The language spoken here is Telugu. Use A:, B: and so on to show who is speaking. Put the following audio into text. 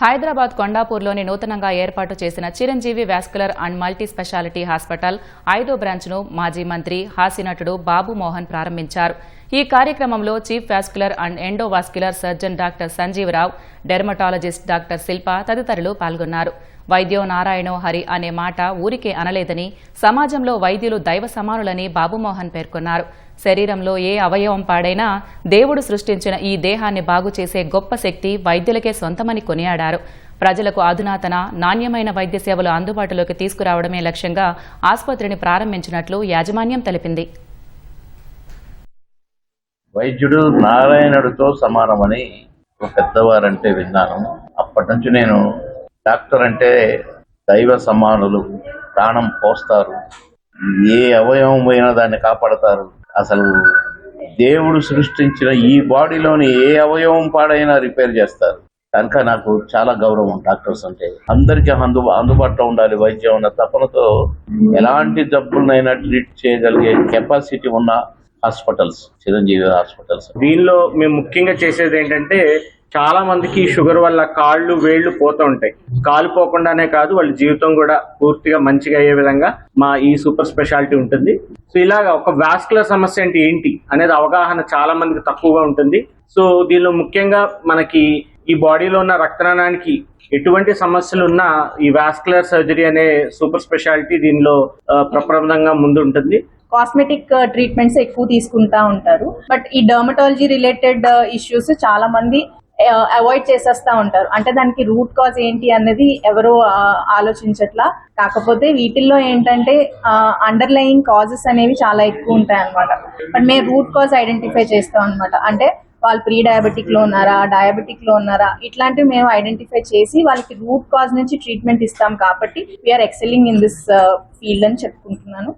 A: హైదరాబాద్ కొండాపూర్లోని నూతనంగా ఏర్పాటు చేసిన Chiranjeevi vascular and multi speciality hospital 5వ బ్రాంచ్ను మాజీ మంత్రి హాస్యనటుడు బాబు మోహన్ ప్రారంభించారు. ఈ కార్యక్రమంలో chief vascular and endovascular surgeon doctor Sanjeevarao, dermatologist doctor Shilpa తదితరులు పాల్గొన్నారు. వైద్యో నారాయణో హరి అనే మాట ఊరికే అనలేదని, సమాజంలో వైద్యులు దైవ సమానులని బాబుమోహన్ పేర్కొన్నారు. శరీరంలో ఏ అవయవం పాడైనా దేవుడు సృష్టించిన ఈ దేహాన్ని బాగు చేసే గొప్ప శక్తి వైద్యులకే సొంతమని కొనియాడారు. ప్రజలకు అధునాతన నాణ్యమైన వైద్య సేవలు అందుబాటులోకి తీసుకురావడమే లక్ష్యంగా ఆసుపత్రిని ప్రారంభించినట్లు యాజమాన్యం తెలిపింది.
B: వైద్యుడు నారాయణుడితో సమానమని పెద్దవారంటే విన్నాను. అప్పటి నుంచి నేను డాక్టర్ అంటే దైవ సమానులు, ప్రాణం పోస్తారు, ఏ అవయవం పోయినా దాన్ని కాపాడతారు. అసలు దేవుడు సృష్టించిన ఈ బాడీలోని ఏ అవయవం పాడైనా రిపేర్ చేస్తారు. కనుక నాకు చాలా గౌరవం డాక్టర్స్ అంటే. అందరికీ అందుబాటులో ఉండాలి వైద్యం అన్న తపనతో ఎలాంటి జబ్బులనైనా ట్రీట్ చేయగలిగే కెపాసిటీ ఉన్న హాస్పిటల్స్ చిరంజీవి హాస్పిటల్స్.
C: దీనిలో మేము ముఖ్యంగా చేసేది ఏంటంటే, చాలా మందికి షుగర్ వల్ల కాళ్ళు వేళ్లు పోతూ ఉంటాయి. కాలు పోకుండానే కాదు, వాళ్ళ జీవితం కూడా పూర్తిగా మంచిగా అయ్యే విధంగా మా ఈ సూపర్ స్పెషాలిటీ ఉంటుంది. సో ఇలాగా ఒక వాస్కులర్ సమస్య అంటే ఏంటి అనేది అవగాహన చాలా మందికి తక్కువగా ఉంటుంది. సో దీనిలో ముఖ్యంగా మనకి ఈ బాడీలో ఉన్న రక్తనాళానికి ఎటువంటి సమస్యలు ఉన్నా ఈ వాస్కులర్ సర్జరీ అనే సూపర్ స్పెషాలిటీ దీనిలో ప్రప్రథమంగా ముందు ఉంటుంది.
D: కాస్మెటిక్ ట్రీట్మెంట్స్ ఎక్కువ తీసుకుంటా ఉంటారు, బట్ ఈ డర్మటాలజీ రిలేటెడ్ ఇష్యూస్ చాలా మంది అవాయిడ్ చేసేస్తా ఉంటారు. అంటే దానికి రూట్ కాజ్ ఏంటి అన్నది ఎవరో ఆలోచించట్లా. కాకపోతే వీటిల్లో ఏంటంటే అండర్లయింగ్ కాజెస్ అనేవి చాలా ఎక్కువ ఉంటాయి అన్నమాట. బట్ మేము రూట్ కాజ్ ఐడెంటిఫై చేస్తాం అన్నమాట. అంటే వాళ్ళు ప్రీ డయాబెటిక్ లో ఉన్నారా, డయాబెటిక్ లో ఉన్నారా, ఇట్లాంటివి మేము ఐడెంటిఫై చేసి వాళ్ళకి రూట్ కాజ్ నుంచి ట్రీట్మెంట్ ఇస్తాం. కాబట్టి వీఆర్ ఎక్సెల్లింగ్ ఇన్ దిస్ ఫీల్డ్ అని చెప్పుకుంటున్నాను.